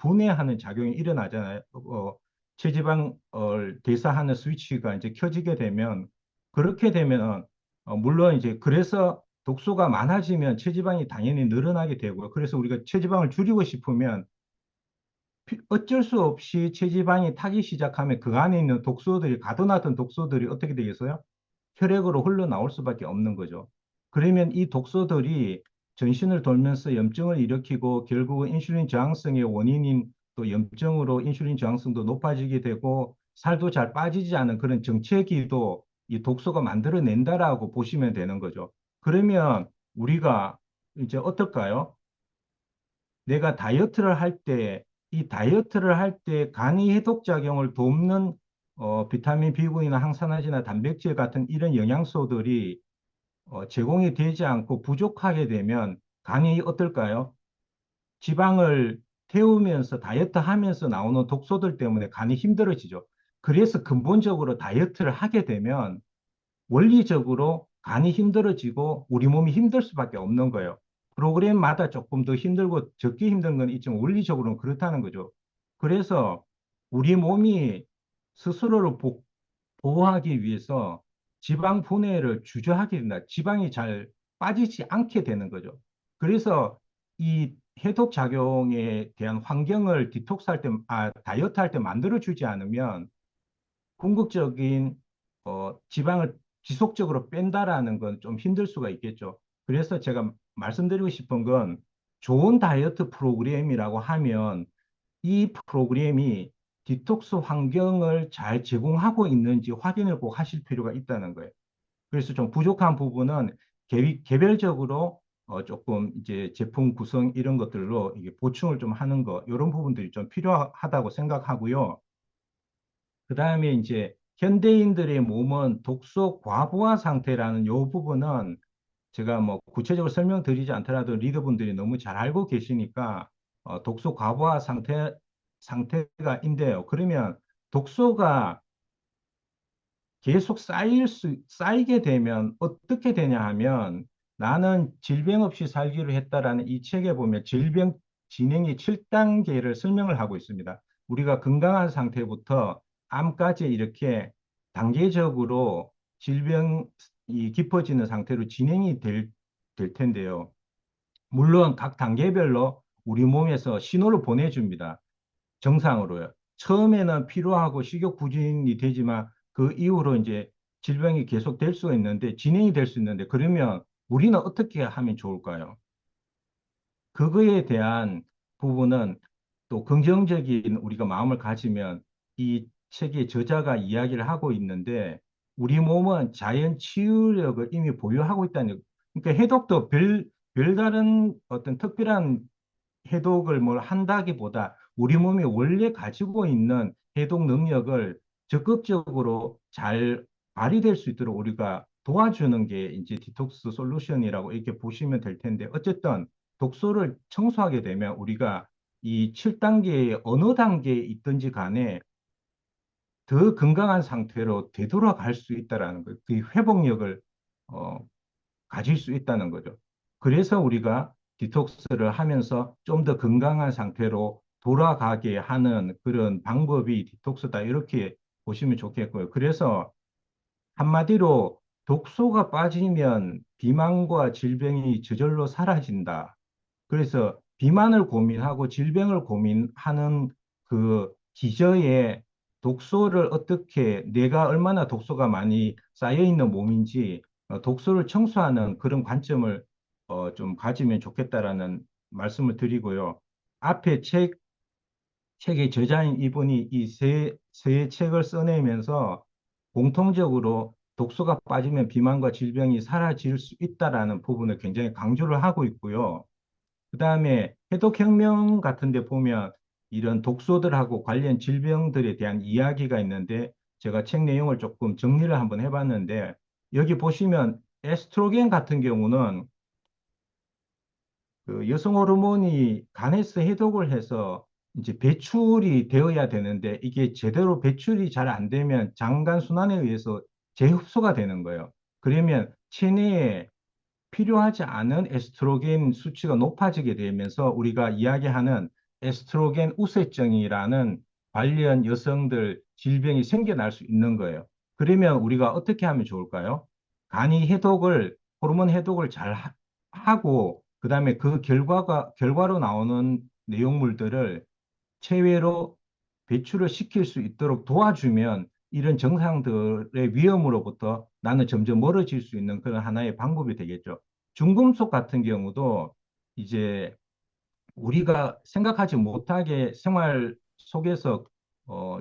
분해하는 작용이 일어나잖아요. 체지방을 대사하는 스위치가 이제 켜지게 되면 그렇게 되면 물론 이제 그래서 독소가 많아지면 체지방이 당연히 늘어나게 되고요. 그래서 우리가 체지방을 줄이고 싶으면 어쩔 수 없이 체지방이 타기 시작하면 그 안에 있는 독소들이 가둬놨던 독소들이 어떻게 되겠어요? 혈액으로 흘러나올 수밖에 없는 거죠. 그러면 이 독소들이 전신을 돌면서 염증을 일으키고 결국은 인슐린 저항성의 원인인 또 염증으로 인슐린 저항성도 높아지게 되고 살도 잘 빠지지 않은 그런 정체기도 이 독소가 만들어낸다라고 보시면 되는 거죠. 그러면 우리가 이제 어떨까요? 내가 다이어트를 할 때, 이 다이어트를 할 때 간이 해독작용을 돕는 비타민 B군이나 항산화제나 단백질 같은 이런 영양소들이 제공이 되지 않고 부족하게 되면 간이 어떨까요? 지방을 태우면서 다이어트 하면서 나오는 독소들 때문에 간이 힘들어지죠. 그래서 근본적으로 다이어트를 하게 되면 원리적으로 간이 힘들어지고 우리 몸이 힘들 수밖에 없는 거예요. 프로그램마다 조금 더 힘들고 적게 힘든 건 있지만 원리적으로는 그렇다는 거죠. 그래서 우리 몸이 스스로를 보호하기 위해서 지방 분해를 주저하게 된다. 지방이 잘 빠지지 않게 되는 거죠. 그래서 이 해독 작용에 대한 환경을 다이어트 할 때 만들어 주지 않으면 궁극적인 지방을 지속적으로 뺀다라는 건 좀 힘들 수가 있겠죠. 그래서 제가 말씀드리고 싶은 건 좋은 다이어트 프로그램이라고 하면 이 프로그램이 디톡스 환경을 잘 제공하고 있는지 확인을 꼭 하실 필요가 있다는 거예요. 그래서 좀 부족한 부분은 개별적으로 조금 이제 제품 구성 이런 것들로 이게 보충을 좀 하는 거, 이런 부분들이 좀 필요하다고 생각하고요. 그 다음에 이제 현대인들의 몸은 독소 과부하 상태라는 요 부분은 제가 뭐 구체적으로 설명드리지 않더라도 리더분들이 너무 잘 알고 계시니까 독소 과부하 상태가 인데요. 그러면 독소가 계속 쌓이게 되면 어떻게 되냐 하면 나는 질병 없이 살기로 했다라는 이 책에 보면 질병 진행의 7단계를 설명을 하고 있습니다. 우리가 건강한 상태부터 암까지 이렇게 단계적으로 질병이 깊어지는 상태로 진행이 될 텐데요. 물론 각 단계별로 우리 몸에서 신호를 보내줍니다. 정상으로요. 처음에는 피로하고 식욕 부진이 되지만 그 이후로 이제 질병이 계속 될 수가 있는데 진행이 될 수 있는데 그러면 우리는 어떻게 하면 좋을까요? 그거에 대한 부분은 또 긍정적인 우리가 마음을 가지면 이 책의 저자가 이야기를 하고 있는데 우리 몸은 자연 치유력을 이미 보유하고 있다는 그러니까 해독도 별다른 어떤 특별한 해독을 뭘 한다기보다 우리 몸이 원래 가지고 있는 해독 능력을 적극적으로 잘 발휘될 수 있도록 우리가 도와주는 게 이제 디톡스 솔루션이라고 이렇게 보시면 될 텐데 어쨌든 독소를 청소하게 되면 우리가 이 7단계의 어느 단계에 있든지 간에 더 건강한 상태로 되돌아갈 수 있다라는 거예요. 그 회복력을 어, 가질 수 있다는 거죠. 그래서 우리가 디톡스를 하면서 좀 더 건강한 상태로 돌아가게 하는 그런 방법이 디톡스다. 이렇게 보시면 좋겠고요. 그래서 한마디로 독소가 빠지면 비만과 질병이 저절로 사라진다. 그래서 비만을 고민하고 질병을 고민하는 그 기저에 독소를 어떻게 내가 얼마나 독소가 많이 쌓여 있는 몸인지 독소를 청소하는 그런 관점을 좀 가지면 좋겠다라는 말씀을 드리고요. 앞에 책의 저자인 이분이 이 세 책을 써내면서 공통적으로 독소가 빠지면 비만과 질병이 사라질 수 있다라는 부분을 굉장히 강조를 하고 있고요. 그 다음에 해독혁명 같은 데 보면 이런 독소들하고 관련 질병들에 대한 이야기가 있는데 제가 책 내용을 조금 정리를 한번 해봤는데 여기 보시면 에스트로겐 같은 경우는 그 여성 호르몬이 간에서 해독을 해서 이제 배출이 되어야 되는데 이게 제대로 배출이 잘 안 되면 장간 순환에 의해서 재흡수가 되는 거예요. 그러면 체내에 필요하지 않은 에스트로겐 수치가 높아지게 되면서 우리가 이야기하는 에스트로겐 우세증이라는 관련 여성들 질병이 생겨날 수 있는 거예요. 그러면 우리가 어떻게 하면 좋을까요? 간이 해독을, 호르몬 해독을 잘 하고, 그다음에 그 결과로 나오는 내용물들을 체외로 배출을 시킬 수 있도록 도와주면 이런 정상들의 위험으로부터 나는 점점 멀어질 수 있는 그런 하나의 방법이 되겠죠. 중금속 같은 경우도 이제 우리가 생각하지 못하게 생활 속에서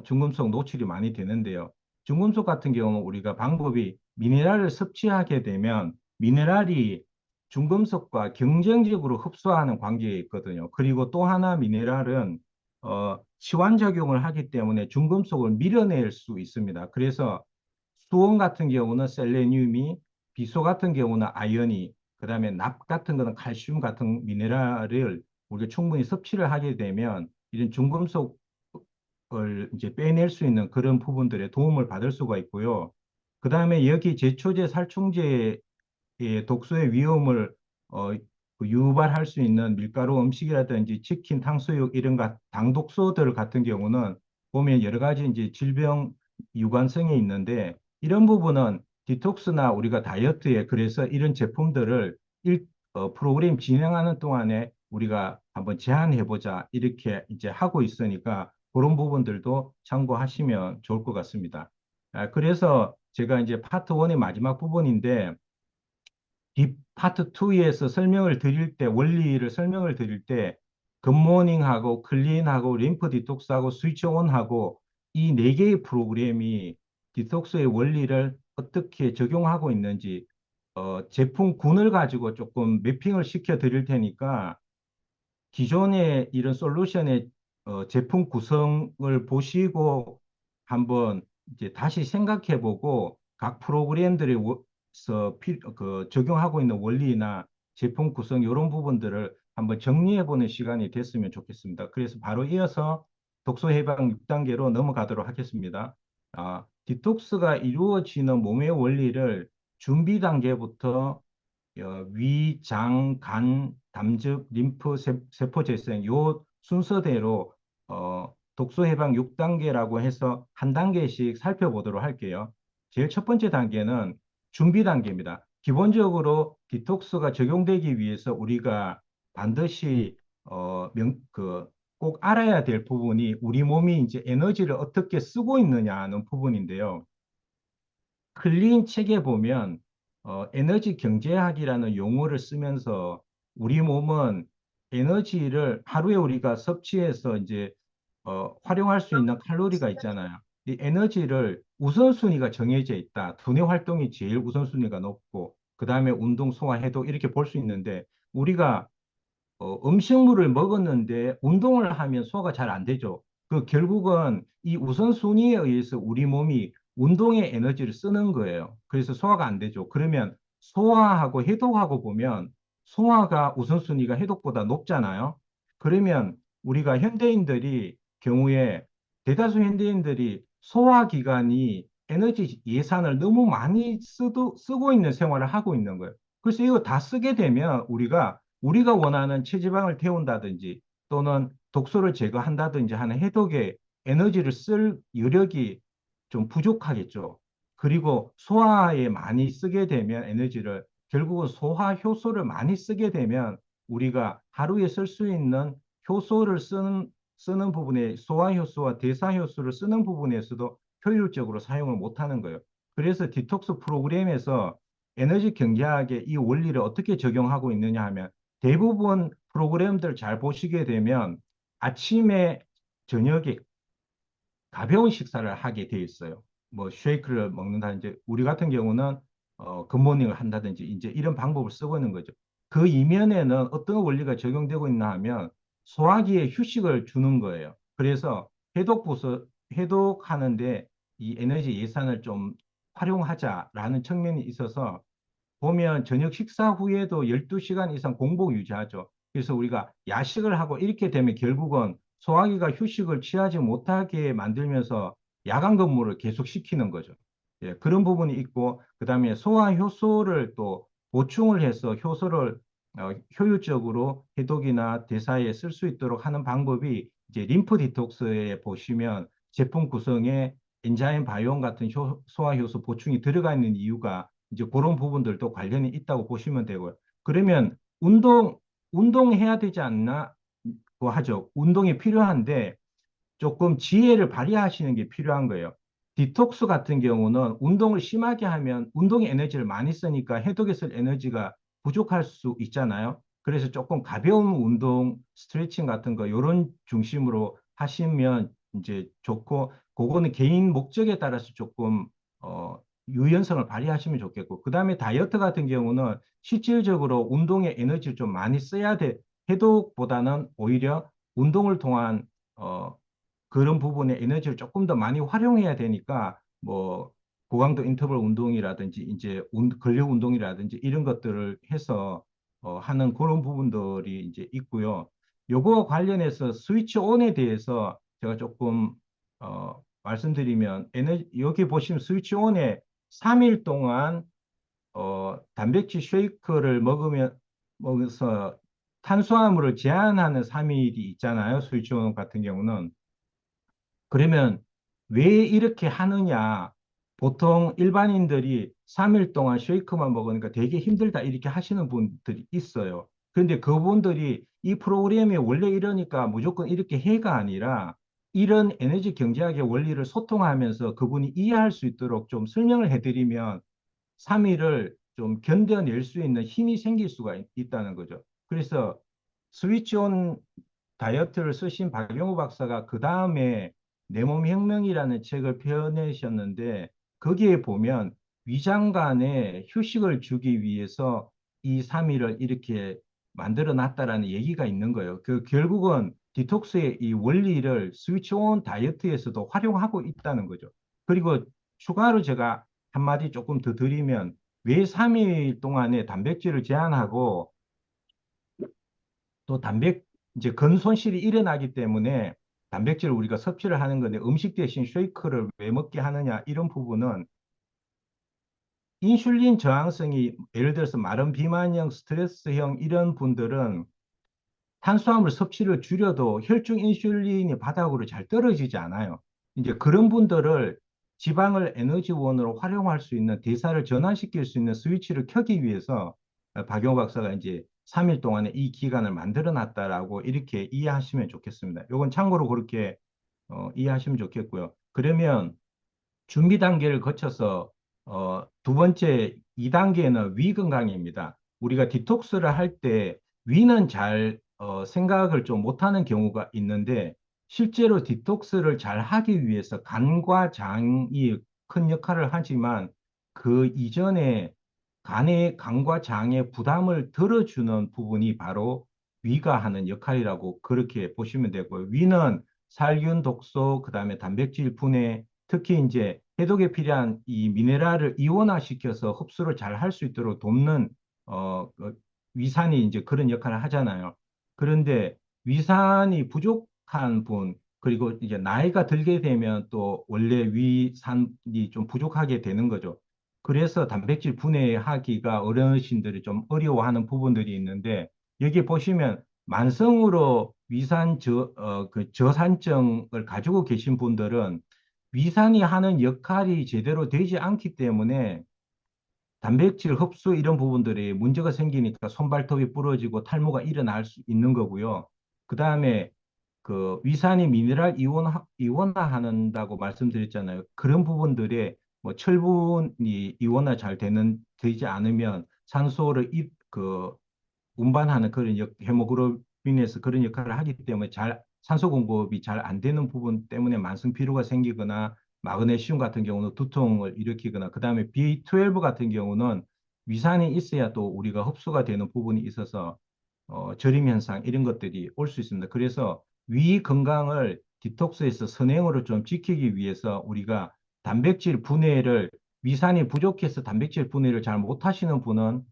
중금속 노출이 많이 되는데요. 중금속 같은 경우는 우리가 방법이 미네랄을 섭취하게 되면 미네랄이 중금속과 경쟁적으로 흡수하는 관계에 있거든요. 그리고 또 하나 미네랄은 치환작용을 하기 때문에 중금속을 밀어낼 수 있습니다. 그래서 수온 같은 경우는 셀레늄이, 비소 같은 경우는 아연이, 그다음에 납 같은 거는 칼슘 같은 미네랄을 우리가 충분히 섭취를 하게 되면 이런 중금속을 이제 빼낼 수 있는 그런 부분들에 도움을 받을 수가 있고요. 그다음에 여기 제초제, 살충제의 독소의 위험을 어, 유발할 수 있는 밀가루 음식이라든지 치킨, 탕수육 이런 당독소들 같은 경우는 보면 여러 가지 이제 질병 유관성이 있는데 이런 부분은 디톡스나 우리가 다이어트에 그래서 이런 제품들을 프로그램 진행하는 동안에 우리가 한번 제한해보자 이렇게 이제 하고 있으니까 그런 부분들도 참고하시면 좋을 것 같습니다. 그래서 제가 이제 파트 1의 마지막 부분인데 딥 파트 2에서 설명을 드릴 때, 원리를 설명을 드릴 때, 굿모닝하고 클린하고 림프 디톡스하고 스위치 온하고 이 네 개의 프로그램이 디톡스의 원리를 어떻게 적용하고 있는지 제품군을 가지고 조금 매핑을 시켜 드릴 테니까 기존의 이런 솔루션의 제품 구성을 보시고 한번 이제 다시 생각해 보고 각 프로그램들이 적용하고 있는 원리나 제품 구성 이런 부분들을 한번 정리해 보는 시간이 됐으면 좋겠습니다. 그래서 바로 이어서 독소 해방 6단계로 넘어가도록 하겠습니다. 디톡스가 이루어지는 몸의 원리를 준비 단계부터 위, 장, 간, 담즙, 림프, 세포 재생 요 순서대로 독소 해방 6단계라고 해서 한 단계씩 살펴보도록 할게요. 제일 첫 번째 단계는 준비 단계입니다. 기본적으로 디톡스가 적용되기 위해서 우리가 반드시 꼭 알아야 될 부분이 우리 몸이 이제 에너지를 어떻게 쓰고 있느냐 하는 부분인데요. 클린 책에 보면 에너지 경제학이라는 용어를 쓰면서 우리 몸은 에너지를 하루에 우리가 섭취해서 이제 활용할 수 있는 칼로리가 있잖아요. 이 에너지를 우선순위가 정해져 있다. 두뇌 활동이 제일 우선순위가 높고 그 다음에 운동, 소화, 해독 이렇게 볼 수 있는데 우리가 음식물을 먹었는데 운동을 하면 소화가 잘 안 되죠. 그 결국은 이 우선순위에 의해서 우리 몸이 운동의 에너지를 쓰는 거예요. 그래서 소화가 안 되죠. 그러면 소화하고 해독하고 보면 소화가 우선순위가 해독보다 높잖아요. 그러면 우리가 현대인들이 경우에 대다수 현대인들이 소화기관이 에너지 예산을 너무 많이 쓰고 있는 생활을 하고 있는 거예요. 그래서 이거 다 쓰게 되면 우리가 원하는 체지방을 태운다든지 또는 독소를 제거한다든지 하는 해독에 에너지를 쓸 여력이 좀 부족하겠죠. 그리고 소화에 많이 쓰게 되면 에너지를 결국은 소화 효소를 많이 쓰게 되면 우리가 하루에 쓸 수 있는 효소를 쓰는 부분에 소화 효소와 대사 효소를 쓰는 부분에서도 효율적으로 사용을 못하는 거예요. 그래서 디톡스 프로그램에서 에너지 경제학의 이 원리를 어떻게 적용하고 있느냐 하면 대부분 프로그램들 잘 보시게 되면 아침에 저녁에 가벼운 식사를 하게 돼 있어요. 뭐 쉐이크를 먹는다든지 우리 같은 경우는 굿모닝을 한다든지 이제 이런 방법을 쓰고 있는 거죠. 그 이면에는 어떤 원리가 적용되고 있나 하면 소화기에 휴식을 주는 거예요. 그래서 해독하는데 이 에너지 예산을 좀 활용하자라는 측면이 있어서 보면 저녁 식사 후에도 12시간 이상 공복 유지하죠. 그래서 우리가 야식을 하고 이렇게 되면 결국은 소화기가 휴식을 취하지 못하게 만들면서 야간 근무를 계속 시키는 거죠. 그런 부분이 있고, 그 다음에 소화 효소를 또 보충을 해서 효소를 효율적으로 해독이나 대사에 쓸 수 있도록 하는 방법이 이제 림프 디톡스에 보시면 제품 구성에 엔자임 바이옴 같은 소화효소 보충이 들어가 있는 이유가 이제 그런 부분들도 관련이 있다고 보시면 되고요. 그러면 운동해야 되지 않나? 고 하죠. 운동이 필요한데 조금 지혜를 발휘하시는 게 필요한 거예요. 디톡스 같은 경우는 운동을 심하게 하면 운동의 에너지를 많이 쓰니까 해독에 쓸 에너지가 부족할 수 있잖아요. 그래서 조금 가벼운 운동, 스트레칭 같은 거 이런 중심으로 하시면 이제 좋고 그거는 개인 목적에 따라서 조금 어, 유연성을 발휘하시면 좋겠고 그다음에 다이어트 같은 경우는 실질적으로 운동의 에너지를 좀 많이 써야 돼. 해독보다는 오히려 운동을 통한 그런 부분에 에너지를 조금 더 많이 활용해야 되니까 뭐 고강도 인터벌 운동이라든지 이제 근력 운동이라든지 이런 것들을 해서 하는 그런 부분들이 이제 있고요. 요거 관련해서 스위치 온에 대해서 제가 조금 말씀드리면 여기 보시면 스위치 온에 3일 동안 단백질 쉐이크를 먹어서 탄수화물을 제한하는 3일이 있잖아요. 스위치 온 같은 경우는. 그러면 왜 이렇게 하느냐? 보통 일반인들이 3일 동안 쉐이크만 먹으니까 되게 힘들다 이렇게 하시는 분들이 있어요. 그런데 그분들이 이 프로그램이 원래 이러니까 무조건 이렇게 해가 아니라 이런 에너지 경제학의 원리를 소통하면서 그분이 이해할 수 있도록 좀 설명을 해드리면 3일을 좀 견뎌낼 수 있는 힘이 생길 수가 있다는 거죠. 그래서 스위치 온 다이어트를 쓰신 박영호 박사가 그 다음에 내 몸 혁명이라는 책을 펴내셨는데 거기에 보면 위장관에 휴식을 주기 위해서 이 3일을 이렇게 만들어 놨다라는 얘기가 있는 거예요. 그 결국은 디톡스의 이 원리를 스위치 온 다이어트에서도 활용하고 있다는 거죠. 그리고 추가로 제가 한마디 조금 더 드리면 왜 3일 동안에 단백질을 제한하고 또 이제 근손실이 일어나기 때문에 단백질을 우리가 섭취를 하는 건데 음식 대신 쉐이크를 왜 먹게 하느냐 이런 부분은 인슐린 저항성이 예를 들어서 마른 비만형, 스트레스형 이런 분들은 탄수화물 섭취를 줄여도 혈중 인슐린이 바닥으로 잘 떨어지지 않아요. 이제 그런 분들을 지방을 에너지원으로 활용할 수 있는 대사를 전환시킬 수 있는 스위치를 켜기 위해서 박용 박사가 이제 3일 동안에 이 기간을 만들어 놨다라고 이렇게 이해하시면 좋겠습니다. 이건 참고로 그렇게 이해하시면 좋겠고요. 그러면 준비 단계를 거쳐서 두 번째 2단계는 위 건강입니다. 우리가 디톡스를 할 때 위는 잘 생각을 좀 못하는 경우가 있는데 실제로 디톡스를 잘 하기 위해서 간과 장이 큰 역할을 하지만 그 이전에 간과 장의 부담을 덜어주는 부분이 바로 위가 하는 역할이라고 그렇게 보시면 되고요. 위는 살균, 독소, 그다음에 단백질 분해, 특히 이제 해독에 필요한 이 미네랄을 이온화시켜서 흡수를 잘 할 수 있도록 돕는 위산이 이제 그런 역할을 하잖아요. 그런데 위산이 부족한 분, 그리고 이제 나이가 들게 되면 또 원래 위산이 좀 부족하게 되는 거죠. 그래서 단백질 분해하기가 어르신들이 좀 어려워하는 부분들이 있는데 여기 보시면 만성으로 그 저산증을 가지고 계신 분들은 위산이 하는 역할이 제대로 되지 않기 때문에 단백질 흡수 이런 부분들이 문제가 생기니까 손발톱이 부러지고 탈모가 일어날 수 있는 거고요. 그 다음에 그 위산이 미네랄 이원화한다고 말씀드렸잖아요. 그런 부분들에 뭐 철분이 이원화 되지 않으면 산소를 운반하는 그런 헤모글로빈에서 그런 역할을 하기 때문에 산소 공급이 잘 안 되는 부분 때문에 만성 피로가 생기거나 마그네슘 같은 경우는 두통을 일으키거나 그다음에 B12 같은 경우는 위산이 있어야 또 우리가 흡수가 되는 부분이 있어서 저림 현상 이런 것들이 올 수 있습니다. 그래서 위 건강을 디톡스에서 선행으로 좀 지키기 위해서 우리가 단백질 분해를 위산이 부족해서 단백질 분해를 잘 못하시는 분은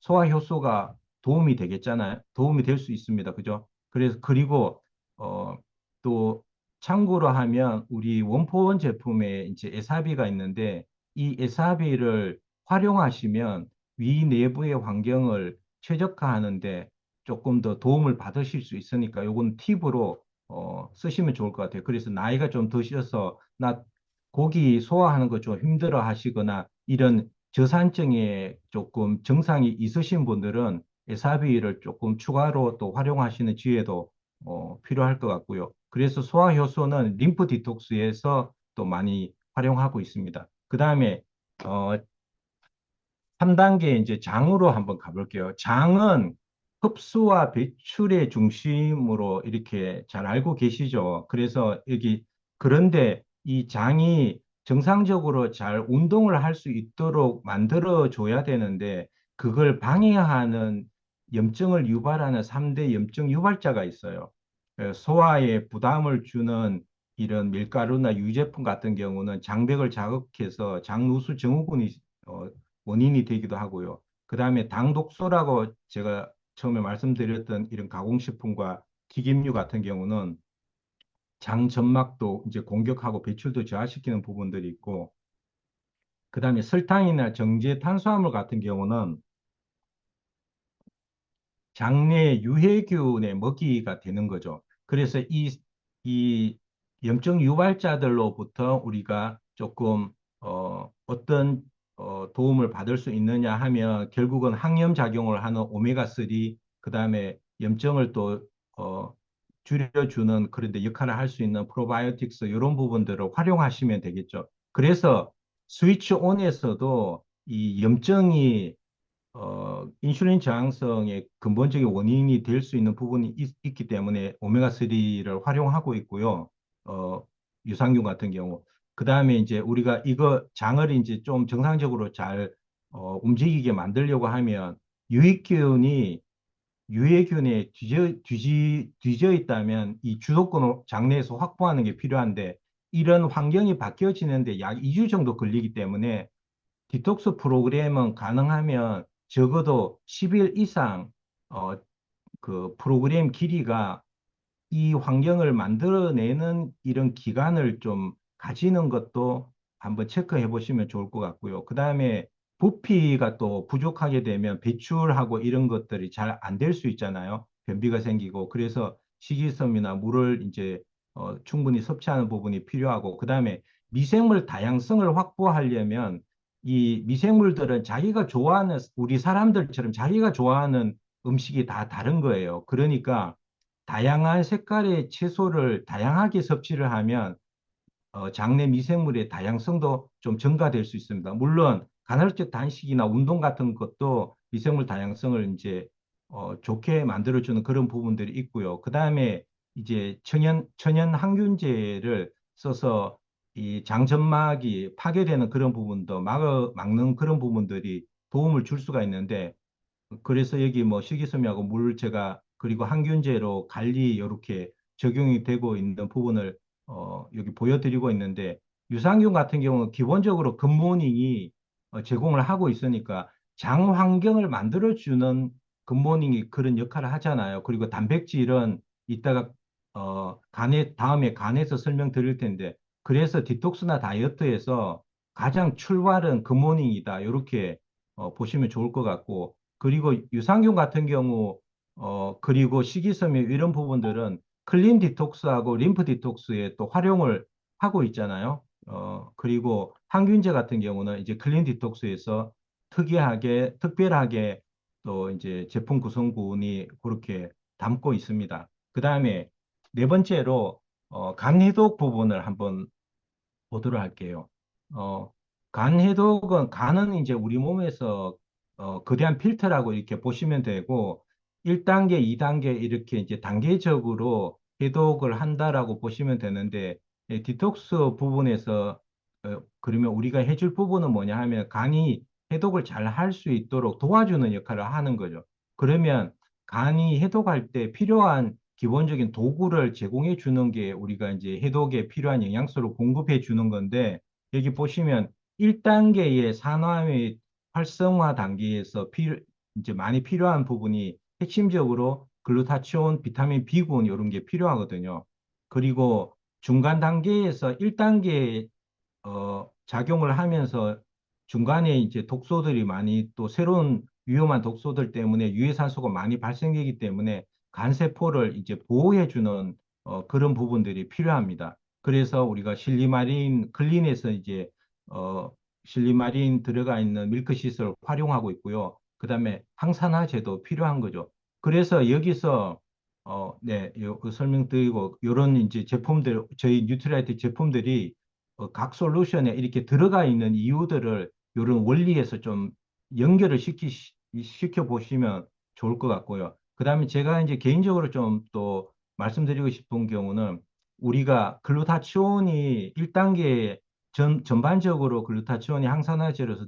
소화 효소가 도움이 되겠잖아요. 도움이 될 수 있습니다. 그죠? 그래서 그리고 어, 또 참고로 하면 우리 원포원 제품에 이제 에사비가 있는데 이 에사비를 활용하시면 위 내부의 환경을 최적화하는데 조금 더 도움을 받으실 수 있으니까 요건 팁으로 쓰시면 좋을 것 같아요. 그래서 나이가 좀 드셔서 나 고기 소화하는 거 좀 힘들어 하시거나 이런 저산증에 조금 증상이 있으신 분들은 와사비를 조금 추가로 또 활용하시는 지혜도 필요할 것 같고요. 그래서 소화효소는 림프 디톡스에서 또 많이 활용하고 있습니다. 그 다음에 어, 3단계 이제 장으로 한번 가볼게요. 장은 흡수와 배출의 중심으로 이렇게 잘 알고 계시죠? 그래서 여기 그런데 이 장이 정상적으로 잘 운동을 할 수 있도록 만들어 줘야 되는데 그걸 방해하는 염증을 유발하는 3대 염증 유발자가 있어요. 소화에 부담을 주는 이런 밀가루나 유제품 같은 경우는 장벽을 자극해서 장누수 증후군이 어, 원인이 되기도 하고요. 그 다음에 당독소라고 제가 처음에 말씀드렸던 이런 가공식품과 튀김류 같은 경우는 장 점막도 이제 공격하고 배출도 저하시키는 부분들이 있고, 그 다음에 설탕이나 정제 탄수화물 같은 경우는 장내 유해균의 먹이가 되는 거죠. 그래서 이 염증 유발자들로부터 우리가 조금 어떤 도움을 받을 수 있느냐 하면 결국은 항염 작용을 하는 오메가3, 그다음에 염증을 또 어, 줄여주는 그런데 역할을 할 수 있는 프로바이오틱스 이런 부분들을 활용하시면 되겠죠. 그래서 스위치 온에서도 이 염증이 인슐린 저항성의 근본적인 원인이 될 수 있는 부분이 기 때문에 오메가3를 활용하고 있고요. 어, 유산균 같은 경우. 그 다음에 이제 우리가 이거 장을 이제 좀 정상적으로 잘 움직이게 만들려고 하면 유익균이 유해균에 뒤져 있다면 이 주도권을 장내에서 확보하는 게 필요한데 이런 환경이 바뀌어지는데 약 2주 정도 걸리기 때문에 디톡스 프로그램은 가능하면 적어도 10일 이상 어, 그 프로그램 길이가 이 환경을 만들어내는 이런 기간을 좀 가지는 것도 한번 체크해 보시면 좋을 것 같고요. 그 다음에 부피가 또 부족하게 되면 배출하고 이런 것들이 잘 안 될 수 있잖아요. 변비가 생기고. 그래서 식이섬유나 물을 이제 충분히 섭취하는 부분이 필요하고, 그 다음에 미생물 다양성을 확보하려면 이 미생물들은 자기가 좋아하는, 우리 사람들처럼 자기가 좋아하는 음식이 다 다른 거예요. 그러니까 다양한 색깔의 채소를 다양하게 섭취를 하면 장내 미생물의 다양성도 좀 증가될 수 있습니다. 물론 간헐적 단식이나 운동 같은 것도 미생물 다양성을 이제 좋게 만들어주는 그런 부분들이 있고요. 그 다음에 이제 천연 항균제를 써서 이 장점막이 파괴되는 그런 부분도 막는 그런 부분들이 도움을 줄 수가 있는데 그래서 여기 뭐 식이섬유하고 물제가 그리고 항균제로 관리 이렇게 적용이 되고 있는 부분을 여기 보여드리고 있는데 유산균 같은 경우는 기본적으로 굿모닝이 제공을 하고 있으니까 장 환경을 만들어주는 굿모닝이 그런 역할을 하잖아요. 그리고 단백질은 이따가 간에 다음에 간에서 설명드릴 텐데 그래서 디톡스나 다이어트에서 가장 출발은 굿모닝이다. 이렇게 보시면 좋을 것 같고 그리고 유산균 같은 경우, 그리고 식이섬유 이런 부분들은 클린 디톡스하고 림프 디톡스에 또 활용을 하고 있잖아요. 그리고 항균제 같은 경우는 이제 클린 디톡스에서 특별하게 또 이제 제품 구성군이 그렇게 담고 있습니다. 그 다음에 네 번째로, 간 해독 부분을 한번 보도록 할게요. 어, 간 해독은 간은 이제 우리 몸에서 거대한 필터라고 이렇게 보시면 되고 1단계, 2단계 이렇게 이제 단계적으로 해독을 한다라고 보시면 되는데 디톡스 부분에서 그러면 우리가 해줄 부분은 뭐냐 하면 간이 해독을 잘 할 수 있도록 도와주는 역할을 하는 거죠. 그러면 간이 해독할 때 필요한 기본적인 도구를 제공해 주는 게 우리가 이제 해독에 필요한 영양소를 공급해 주는 건데 여기 보시면 1단계의 산화의 활성화 단계에서 이제 많이 필요한 부분이 핵심적으로 글루타치온, 비타민 B군 이런 게 필요하거든요. 그리고 중간 단계에서 1단계 작용을 하면서 중간에 이제 독소들이 많이 또 새로운 위험한 독소들 때문에 유해산소가 많이 발생되기 때문에 간세포를 이제 보호해주는 그런 부분들이 필요합니다. 그래서 우리가 실리마린 클린에서 이제 어, 실리마린 들어가 있는 밀크시슬을 활용하고 있고요. 그다음에 항산화제도 필요한 거죠. 그래서 여기서 네, 요 설명드리고 이런 이제 제품들 저희 뉴트라이트 제품들이 각 솔루션에 이렇게 들어가 있는 이유들을 이런 원리에서 좀 연결을 시켜 보시면 좋을 것 같고요. 그다음에 제가 이제 개인적으로 좀 또 말씀드리고 싶은 경우는 우리가 글루타치온이 1단계 전반적으로 글루타치온이 항산화제로서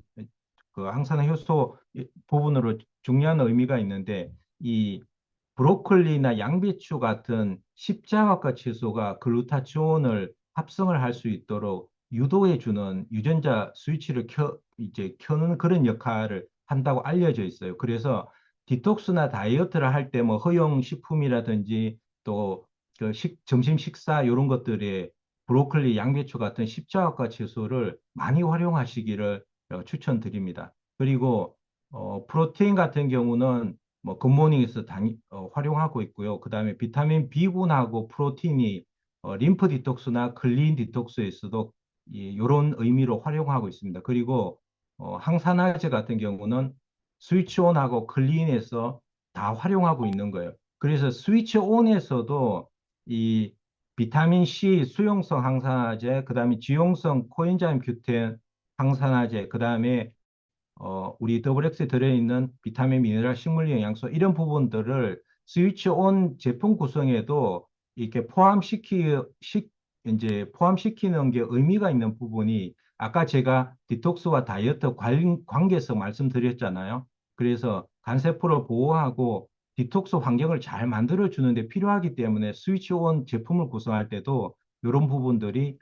그 항산화 효소 부분으로 중요한 의미가 있는데 이 브로콜리나 양배추 같은 십자화과 채소가 글루타치온을 합성을 할 수 있도록 유도해 주는 유전자 스위치를 이제 켜는 그런 역할을 한다고 알려져 있어요. 그래서 디톡스나 다이어트를 할 때 뭐 허용 식품이라든지 또그 점심 식사 이런 것들에 브로콜리, 양배추 같은 십자화과 채소를 많이 활용하시기를 추천드립니다. 그리고 프로테인 같은 경우는 뭐 굿모닝에서 활용하고 있고요. 그다음에 비타민 B군하고 프로틴이 림프 디톡스나 클린 디톡스에서도 이런 의미로 활용하고 있습니다. 그리고 항산화제 같은 경우는 스위치온하고 클린에서 다 활용하고 있는 거예요. 그래서 스위치온에서도 이 비타민 C 수용성 항산화제, 그다음에 지용성 코엔자임 규텐 항산화제, 그다음에 우리 더블엑스에 들어있는 비타민, 미네랄, 식물 영양소 이런 부분들을 스위치 온 제품 구성에도 이렇게 이제 포함시키는 게 의미가 있는 부분이 아까 제가 디톡스와 다이어트 관계성 말씀드렸잖아요. 그래서 간세포를 보호하고 디톡스 환경을 잘 만들어 주는데 필요하기 때문에 스위치 온 제품을 구성할 때도 이런 부분들이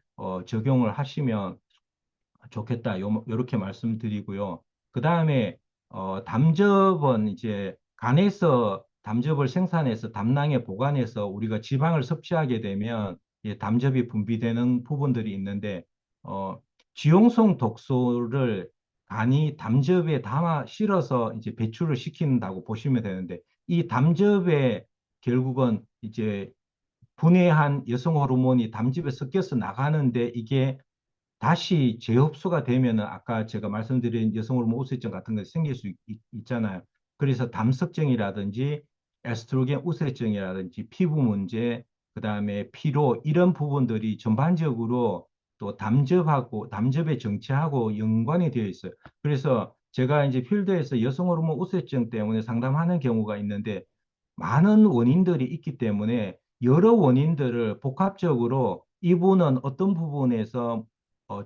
적용을 하시면 좋겠다. 요렇게 말씀드리고요. 그 다음에 담즙은 이제 간에서 담즙을 생산해서 담낭에 보관해서 우리가 지방을 섭취하게 되면 담즙이 분비되는 부분들이 있는데 지용성 독소를 간이 담즙에 담아 실어서 이제 배출을 시킨다고 보시면 되는데 이 담즙에 결국은 이제 분해한 여성 호르몬이 담즙에 섞여서 나가는데 이게 다시 재흡수가 되면은 아까 제가 말씀드린 여성 호르몬 우세증 같은 것이 생길 수 있잖아요. 그래서 담석증이라든지 에스트로겐 우세증이라든지 피부 문제, 그다음에 피로 이런 부분들이 전반적으로 또 담즙의 정체하고 연관이 되어 있어요. 그래서 제가 이제 필드에서 여성 호르몬 우세증 때문에 상담하는 경우가 있는데 많은 원인들이 있기 때문에 여러 원인들을 복합적으로 이분은 어떤 부분에서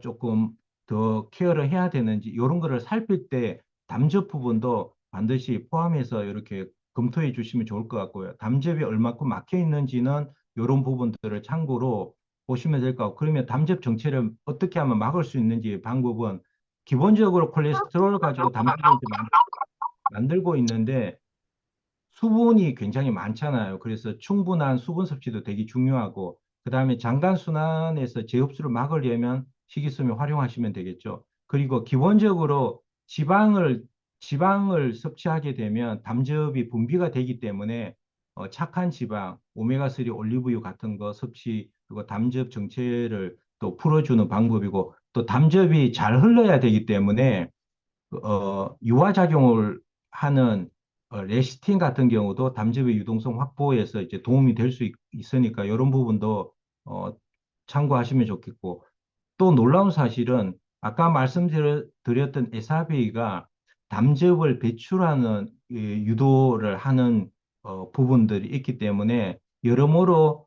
조금 더 케어를 해야 되는지 이런 거를 살필 때 담즙 부분도 반드시 포함해서 이렇게 검토해 주시면 좋을 것 같고요. 담즙이 얼마큼 막혀 있는지는 이런 부분들을 참고로 보시면 될 것 같고 그러면 담즙 정체를 어떻게 하면 막을 수 있는지 방법은 기본적으로 콜레스테롤 가지고 담즙을 이제 만들고 있는데 수분이 굉장히 많잖아요. 그래서 충분한 수분 섭취도 되게 중요하고, 그 다음에 장간순환에서 제흡수를 막으려면 식이섬유 활용하시면 되겠죠. 그리고 기본적으로 지방을 섭취하게 되면 담즙이 분비가 되기 때문에 착한 지방, 오메가3 올리브유 같은 거 섭취, 그리고 담즙 정체를 또 풀어주는 방법이고, 또 담즙이 잘 흘러야 되기 때문에 유화작용을 하는 레시틴 같은 경우도 담즙의 유동성 확보에서 이제 도움이 될 수 있으니까 이런 부분도 어, 참고하시면 좋겠고 또 놀라운 사실은 아까 말씀드렸던 에사베이가 담즙을 배출하는 유도를 하는 부분들이 있기 때문에 여러모로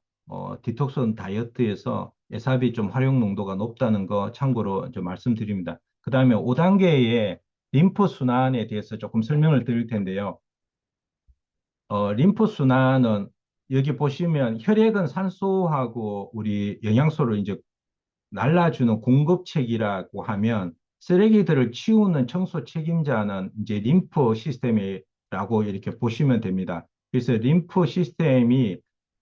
디톡스 다이어트에서 에사베이 좀 활용 농도가 높다는 거 참고로 좀 말씀드립니다. 그 다음에 5단계의 림프 순환에 대해서 조금 설명을 드릴 텐데요. 림프 순환은 여기 보시면 혈액은 산소하고 우리 영양소를 이제 날라주는 공급책이라고 하면 쓰레기들을 치우는 청소 책임자는 이제 림프 시스템이라고 이렇게 보시면 됩니다. 그래서 림프 시스템이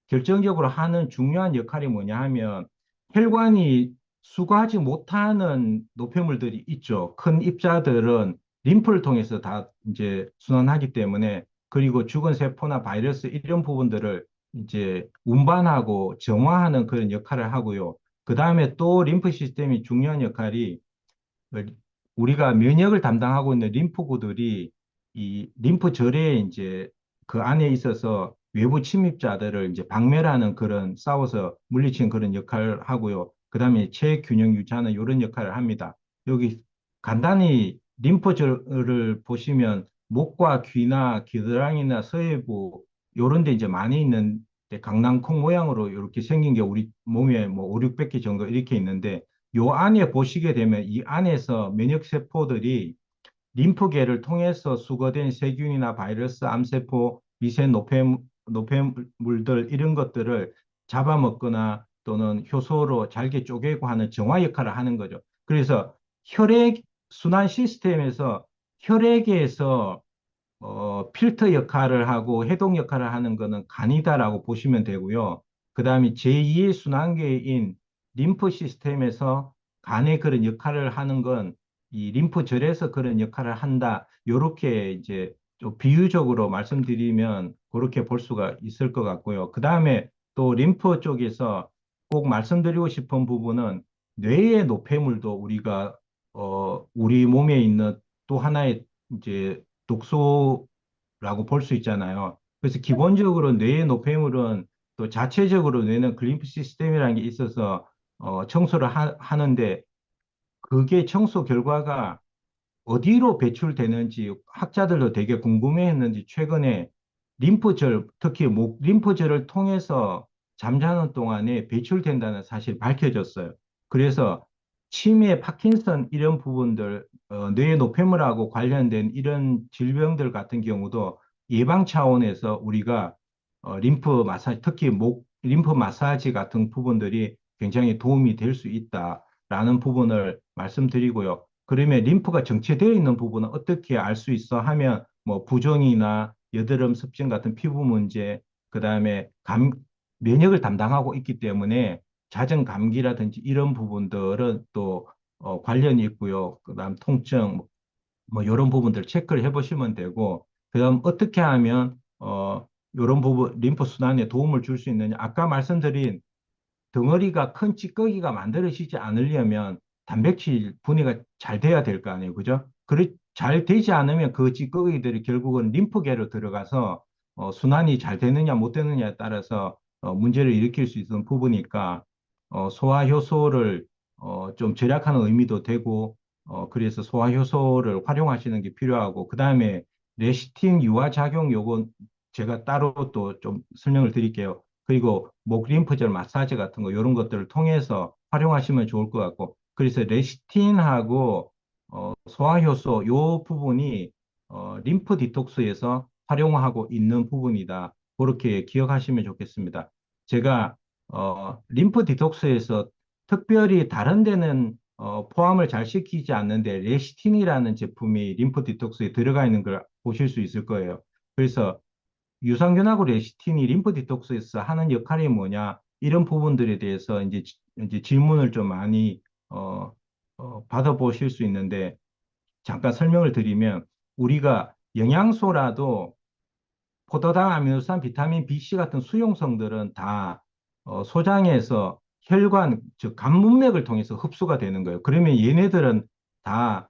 결정적으로 하는 중요한 역할이 뭐냐 하면 혈관이 수거하지 못하는 노폐물들이 있죠. 큰 입자들은 림프를 통해서 다 이제 순환하기 때문에 그리고 죽은 세포나 바이러스 이런 부분들을 이제 운반하고 정화하는 그런 역할을 하고요. 그 다음에 또 림프 시스템이 중요한 역할이 그 우리가 면역을 담당하고 있는 림프구들이 이 림프절에 이제 그 안에 있어서 외부 침입자들을 이제 박멸하는 그런 싸워서 물리치는 그런 역할을 하고요. 그다음에 체균형 유지하는 이런 역할을 합니다. 여기 간단히 림프절을 보시면 목과 귀나 귀뚜라기나 서해부 요런 데 이제 많이 있는 강낭콩 모양으로 이렇게 생긴 게 우리 몸에 뭐 5, 600개 정도 이렇게 있는데 요 안에 보시게 되면 이 안에서 면역 세포들이 림프계를 통해서 수거된 세균이나 바이러스, 암세포, 미세 노폐물들 이런 것들을 잡아먹거나 또는 효소로 잘게 쪼개고 하는 정화 역할을 하는 거죠. 그래서 혈액 순환 시스템에서 혈액에서 필터 역할을 하고 해독 역할을 하는 것은 간이다라고 보시면 되고요. 그 다음에 제2의 순환계인 림프 시스템에서 간의 그런 역할을 하는 건 이 림프절에서 그런 역할을 한다. 요렇게 이제 좀 비유적으로 말씀드리면 그렇게 볼 수가 있을 것 같고요. 그 다음에 또 림프 쪽에서 꼭 말씀드리고 싶은 부분은 뇌의 노폐물도 우리가 우리 몸에 있는 또 하나의 이제 독소라고 볼 수 있잖아요. 그래서 기본적으로 뇌의 노폐물은 또 자체적으로 뇌는 글림프 시스템이라는 게 있어서 청소를 하는데 그게 청소 결과가 어디로 배출되는지 학자들도 되게 궁금해했는지 최근에 림프절, 특히 목 림프절을 통해서 잠자는 동안에 배출된다는 사실이 밝혀졌어요. 그래서 치매, 파킨슨 이런 부분들, 뇌 노폐물하고 관련된 이런 질병들 같은 경우도 예방 차원에서 우리가 림프 마사지, 특히 목 림프 마사지 같은 부분들이 굉장히 도움이 될 수 있다라는 부분을 말씀드리고요. 그러면 림프가 정체되어 있는 부분은 어떻게 알 수 있어 하면 뭐 부종이나 여드름 습진 같은 피부 문제, 그다음에 면역을 담당하고 있기 때문에 잦은 감기라든지 이런 부분들은 또 관련이 있고요. 그다음 통증 뭐 이런 부분들 체크를 해보시면 되고 그다음 어떻게 하면 이런 부분 림프 순환에 도움을 줄 수 있느냐 아까 말씀드린 덩어리가 큰 찌꺼기가 만들어지지 않으려면 단백질 분해가 잘 돼야 될 거 아니에요. 그죠? 잘 되지 않으면 그 찌꺼기들이 결국은 림프계로 들어가서 순환이 잘 되느냐 못 되느냐에 따라서 문제를 일으킬 수 있는 부분이니까 소화효소를 좀 절약하는 의미도 되고 그래서 소화효소를 활용하시는 게 필요하고 그다음에 레시틴 유화작용 요건 제가 따로 또 좀 설명을 드릴게요. 그리고 목 림프절 마사지 같은 거 이런 것들을 통해서 활용하시면 좋을 것 같고 그래서 레시틴하고 소화효소 요 부분이 림프 디톡스에서 활용하고 있는 부분이다. 그렇게 기억하시면 좋겠습니다. 제가 림프 디톡스에서 특별히 다른 데는 포함을 잘 시키지 않는데 레시틴이라는 제품이 림프 디톡스에 들어가 있는 걸 보실 수 있을 거예요. 그래서 유산균하고 레시틴이 림프 디톡스에서 하는 역할이 뭐냐 이런 부분들에 대해서 이제 질문을 좀 많이 받아보실 수 있는데 잠깐 설명을 드리면 우리가 영양소라도 포도당, 아미노산, 비타민 B, C 같은 수용성들은 다 소장에서 혈관, 즉 간문맥을 통해서 흡수가 되는 거예요. 그러면 얘네들은 다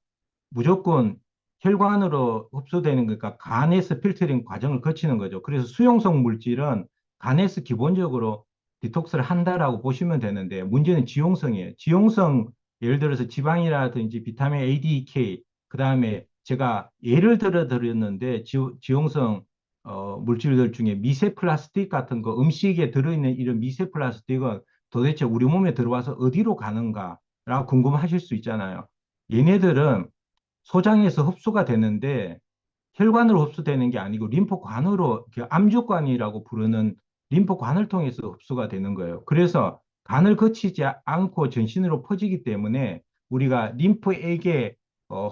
무조건 혈관으로 흡수되는 거니까 간에서 필터링 과정을 거치는 거죠. 그래서 수용성 물질은 간에서 기본적으로 디톡스를 한다라고 보시면 되는데 문제는 지용성이에요. 지용성 예를 들어서 지방이라든지 비타민 A, D, K 그다음에 제가 예를 들어 드렸는데 지용성 물질들 중에 미세 플라스틱 같은 거 음식에 들어있는 이런 미세 플라스틱은 도대체 우리 몸에 들어와서 어디로 가는가라고 궁금하실 수 있잖아요. 얘네들은 소장에서 흡수가 되는데 혈관으로 흡수되는 게 아니고 림프관으로 암주관이라고 부르는 림프관을 통해서 흡수가 되는 거예요. 그래서 간을 거치지 않고 전신으로 퍼지기 때문에 우리가 림프액의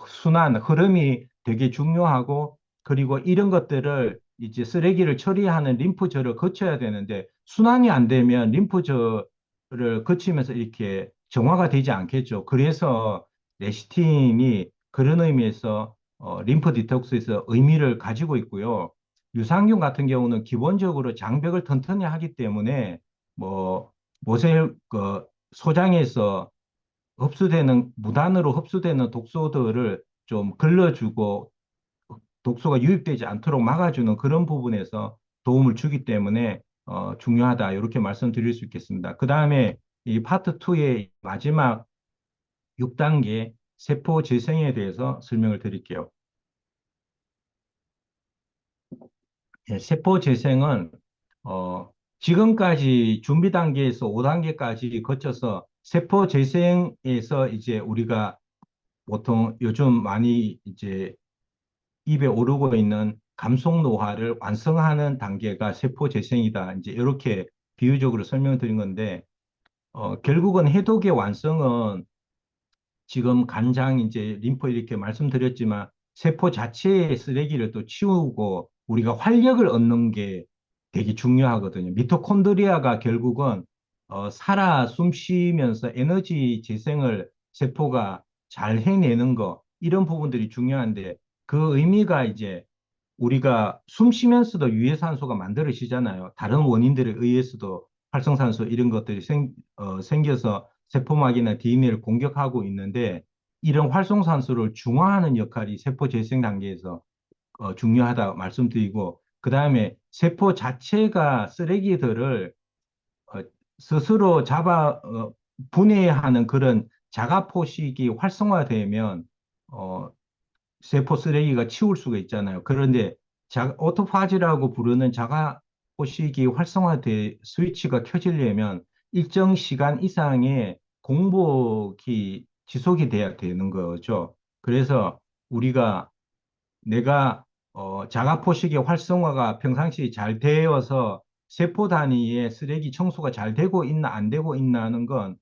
순환, 흐름이 되게 중요하고 그리고 이런 것들을 이제 쓰레기를 처리하는 림프절을 거쳐야 되는데 순환이 안 되면 림프절을 거치면서 이렇게 정화가 되지 않겠죠. 그래서 레시틴이 그런 의미에서 림프 디톡스에서 의미를 가지고 있고요. 유산균 같은 경우는 기본적으로 장벽을 튼튼히 하기 때문에 뭐 모세 그 소장에서 흡수되는 무단으로 흡수되는 독소들을 좀 걸러주고 독소가 유입되지 않도록 막아주는 그런 부분에서 도움을 주기 때문에 중요하다 이렇게 말씀드릴 수 있겠습니다. 그 다음에 이 파트 2의 마지막 6단계 세포 재생에 대해서 설명을 드릴게요. 예, 세포 재생은 지금까지 준비 단계에서 5단계까지 거쳐서 세포 재생에서 이제 우리가 보통 요즘 많이 이제 입에 오르고 있는 감속 노화를 완성하는 단계가 세포 재생이다. 이제 이렇게 비유적으로 설명드린 건데 결국은 해독의 완성은 지금 간장, 이제 림프 이렇게 말씀드렸지만 세포 자체의 쓰레기를 또 치우고 우리가 활력을 얻는 게 되게 중요하거든요. 미토콘드리아가 결국은 살아 숨 쉬면서 에너지 재생을 세포가 잘 해내는 거 이런 부분들이 중요한데 그 의미가 이제 우리가 숨 쉬면서도 유해산소가 만들어지잖아요. 다른 원인들에 의해서도 활성산소 이런 것들이 생겨서 세포막이나 DNA를 공격하고 있는데 이런 활성산소를 중화하는 역할이 세포 재생 단계에서 중요하다 말씀드리고 그 다음에 세포 자체가 쓰레기들을 어, 스스로 분해하는 그런 자가 포식이 활성화되면 어, 세포 쓰레기가 치울 수가 있잖아요. 그런데 오토파지라고 부르는 자가 포식이 활성화돼 스위치가 켜지려면 일정 시간 이상의 공복이 지속이 돼야 되는 거죠. 그래서 우리가 내가 자가 포식의 활성화가 평상시 잘 되어서 세포 단위의 쓰레기 청소가 잘 되고 있나 안 되고 있나 하는 건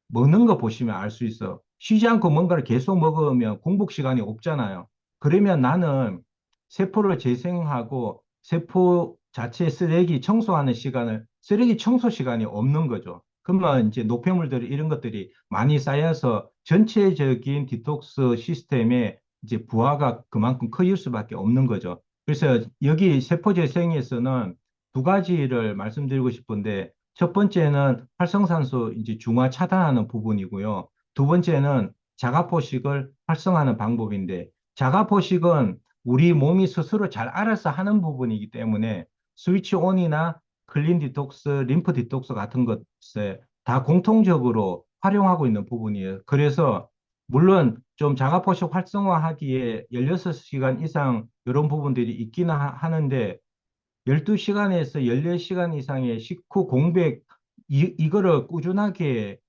먹는 거 보시면 알 수 있어. 쉬지 않고 뭔가를 계속 먹으면 공복 시간이 없잖아요. 그러면 나는 세포를 재생하고 세포 자체 쓰레기 청소하는 시간을 쓰레기 청소 시간이 없는 거죠. 그러면 이제 노폐물들 이런 것들이 많이 쌓여서 전체적인 디톡스 시스템에 이제 부하가 그만큼 커질 수밖에 없는 거죠. 그래서 여기 세포 재생에서는 두 가지를 말씀드리고 싶은데 첫 번째는 활성산소 이제 중화 차단하는 부분이고요. 두 번째는 자가포식을 활성화하는 방법인데 자가포식은 우리 몸이 스스로 잘 알아서 하는 부분이기 때문에 스위치 온이나 클린 디톡스, 림프 디톡스 같은 것에 다 공통적으로 활용하고 있는 부분이에요. 그래서 물론 좀 자가포식 활성화하기에 16시간 이상 이런 부분들이 있기는 하는데 12시간에서 14시간 이상의 식후 공백, 이거를 꾸준하게,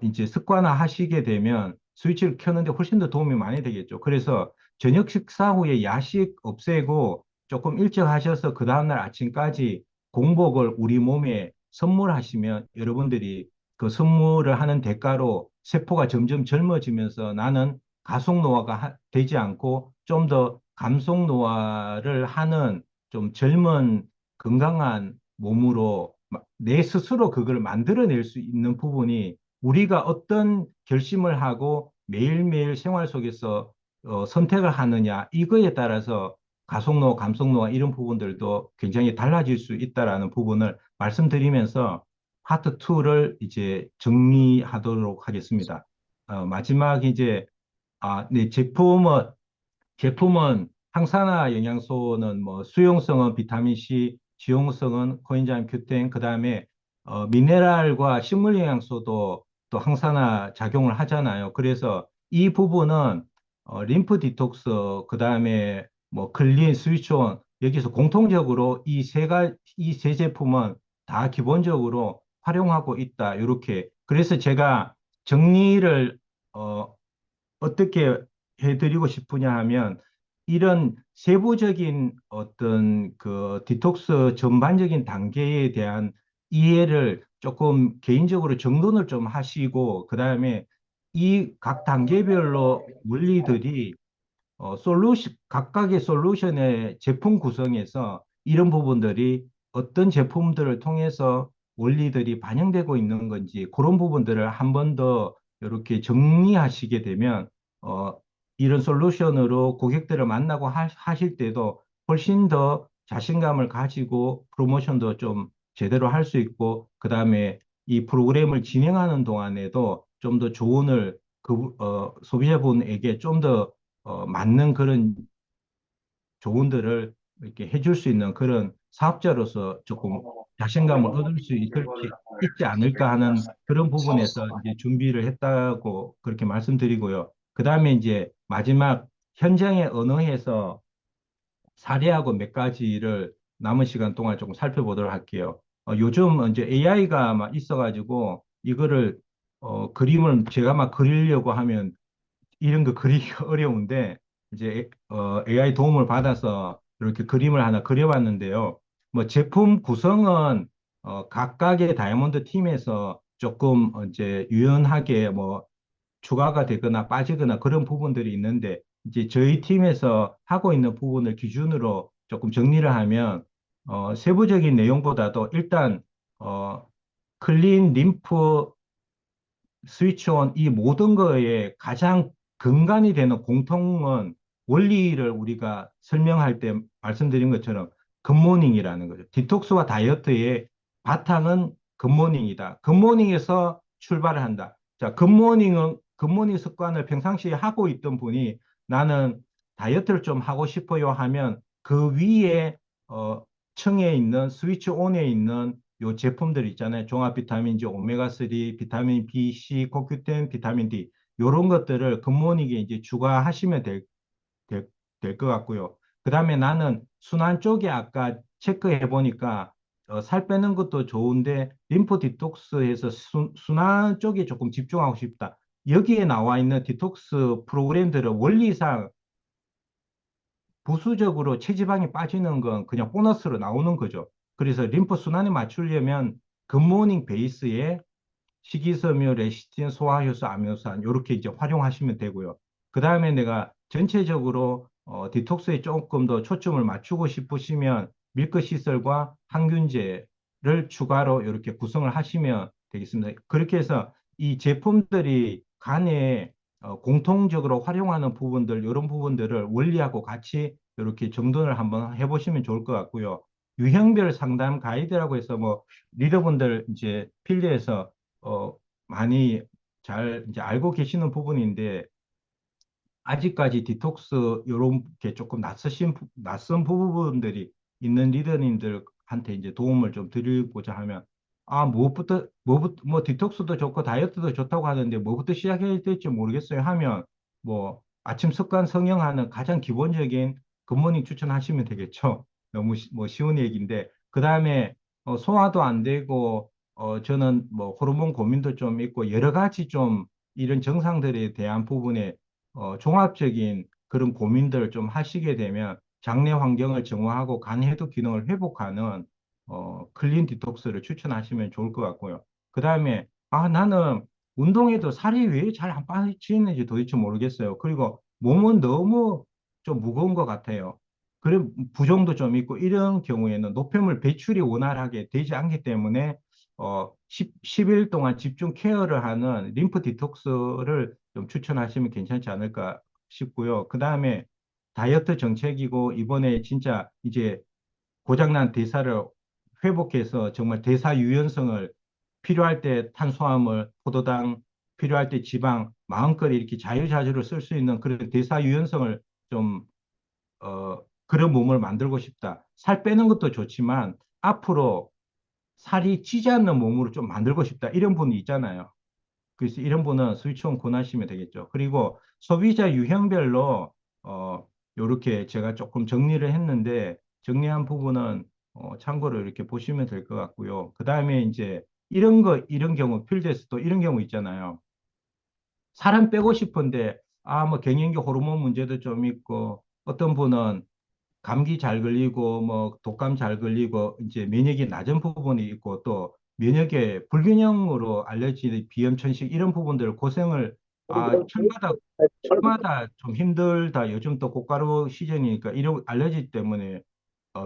이제 습관화 하시게 되면 스위치를 켜는데 훨씬 더 도움이 많이 되겠죠. 그래서 저녁 식사 후에 야식 없애고 조금 일찍 하셔서 그 다음날 아침까지 공복을 우리 몸에 선물하시면 여러분들이 그 선물을 하는 대가로 세포가 점점 젊어지면서 나는 가속 노화가 되지 않고 좀 더 감속 노화를 하는 좀 젊은 건강한 몸으로 내 스스로 그걸 만들어낼 수 있는 부분이 우리가 어떤 결심을 하고 매일매일 생활 속에서 선택을 하느냐 이거에 따라서 가속노, 감속노화 이런 부분들도 굉장히 달라질 수 있다라는 부분을 말씀드리면서 파트 2를 이제 정리하도록 하겠습니다. 마지막 이제 네, 제품은 항산화 영양소는 뭐 수용성은 비타민 C, 지용성은 코엔자임 큐텐, 그다음에 미네랄과 식물 영양소도 또 항산화 작용을 하잖아요. 그래서 이 부분은 림프 디톡스, 그다음에 뭐 클린, 스위치온 여기서 공통적으로 이 세 제품은 다 기본적으로 활용하고 있다. 이렇게 그래서 제가 정리를 어, 어떻게 해드리고 싶으냐 하면 이런 세부적인 어떤 그 디톡스 전반적인 단계에 대한 이해를 조금 개인적으로 정돈을 좀 하시고 그다음에 이 각 단계별로 원리들이 각각의 솔루션의 제품 구성에서 이런 부분들이 어떤 제품들을 통해서 원리들이 반영되고 있는 건지 그런 부분들을 한 번 더 이렇게 정리하시게 되면 어, 이런 솔루션으로 고객들을 만나고 하실 때도 훨씬 더 자신감을 가지고 프로모션도 좀 제대로 할 수 있고, 그 다음에 이 프로그램을 진행하는 동안에도 좀 더 조언을 소비자분에게 좀 더 맞는 그런 조언들을 이렇게 해줄 수 있는 그런 사업자로서 조금 자신감을 얻을 수 있지 않을까 하는 그런 부분에서 이제 준비를 했다고 그렇게 말씀드리고요. 그 다음에 이제 마지막 현장의 언어에서 사례하고 몇 가지를 남은 시간 동안 조금 살펴보도록 할게요. 요즘 이제 AI가 막 있어가지고 이거를 그림을 제가 막 그리려고 하면 이런 거 그리기가 어려운데 이제 AI 도움을 받아서 이렇게 그림을 하나 그려봤는데요. 뭐 제품 구성은 각각의 다이아몬드 팀에서 조금 이제 유연하게 뭐 추가가 되거나 빠지거나 그런 부분들이 있는데 이제 저희 팀에서 하고 있는 부분을 기준으로 조금 정리를 하면 세부적인 내용보다도 일단 어, 클린 림프 스위치온 이 모든 거에 가장 근간이 되는 공통은 원리를 우리가 설명할 때 말씀드린 것처럼 굿모닝이라는 거죠. 디톡스와 다이어트의 바탕은 굿모닝이다. 굿모닝에서 출발을 한다. 자, 굿모닝 습관을 평상시에 하고 있던 분이 나는 다이어트를 좀 하고 싶어요 하면 그 위에 어, 층에 있는 스위치 온에 있는 요 제품들 있잖아요. 종합 비타민제, 오메가3, 비타민 B, C, 코큐텐, 비타민 D 요런 것들을 굿모닝에 이제 추가하시면 될 것 같고요. 그 다음에 나는 순환 쪽에 아까 체크해 보니까 살 빼는 것도 좋은데 림프 디톡스에서 순환 쪽에 조금 집중하고 싶다. 여기에 나와 있는 디톡스 프로그램들은 원리상 부수적으로 체지방이 빠지는 건 그냥 보너스로 나오는 거죠. 그래서 림프 순환에 맞추려면 굿모닝 베이스에 식이섬유, 레시틴, 소화효소, 아미노산 이렇게 이제 활용하시면 되고요. 그 다음에 내가 전체적으로 디톡스에 조금 더 초점을 맞추고 싶으시면 밀크 시설과 항균제를 추가로 이렇게 구성을 하시면 되겠습니다. 그렇게 해서 이 제품들이 간에 공통적으로 활용하는 부분들, 이런 부분들을 원리하고 같이 이렇게 정돈을 한번 해보시면 좋을 것 같고요. 유형별 상담 가이드라고 해서 뭐 리더분들 이제 필드에서 어, 많이 잘 이제 알고 계시는 부분인데 아직까지 디톡스 요런 게 조금 낯선 부분들이 있는 리더님들한테 이제 도움을 좀 드리고자 하면 뭐 디톡스도 좋고 다이어트도 좋다고 하는데 뭐부터 시작해야 될지 모르겠어요 하면 뭐 아침 습관 성형하는 가장 기본적인 굿모닝 추천하시면 되겠죠. 너무 뭐 쉬운 얘기인데 그 다음에 소화도 안 되고 저는 뭐 호르몬 고민도 좀 있고 여러 가지 좀 이런 증상들에 대한 부분에 종합적인 그런 고민들을 좀 하시게 되면 장내 환경을 정화하고 간 해독 기능을 회복하는 클린 디톡스를 추천하시면 좋을 것 같고요. 그 다음에 나는 운동해도 살이 왜 잘 안 빠지는지 도대체 모르겠어요. 그리고 몸은 너무 좀 무거운 것 같아요. 그래 부종도 좀 있고 이런 경우에는 노폐물 배출이 원활하게 되지 않기 때문에 10일 동안 집중 케어를 하는 림프 디톡스를 좀 추천하시면 괜찮지 않을까 싶고요. 그 다음에 다이어트 정책이고 이번에 진짜 이제 고장난 대사를 회복해서 정말 대사 유연성을 필요할 때 탄수화물, 포도당, 필요할 때 지방, 마음껏 이렇게 자유자재로 쓸 수 있는 그런 대사 유연성을 좀 그런 몸을 만들고 싶다. 살 빼는 것도 좋지만 앞으로 살이 찌지 않는 몸으로 좀 만들고 싶다. 이런 분이 있잖아요. 그래서 이런 분은 스위치온 권하시면 되겠죠. 그리고 소비자 유형별로 요렇게 제가 조금 정리를 했는데 정리한 부분은 참고로 이렇게 보시면 될 것 같고요. 그 다음에 이제 이런 경우 필드에서 또 이런 경우 있잖아요. 사람 빼고 싶은데 뭐 갱년기 호르몬 문제도 좀 있고 어떤 분은 감기 잘 걸리고 뭐 독감 잘 걸리고 이제 면역이 낮은 부분이 있고 또 면역의 불균형으로 알레르기, 비염, 천식 이런 부분들 고생을 철마다 좀 힘들다. 요즘 또 꽃가루 시즌이니까 이런 알레르기 때문에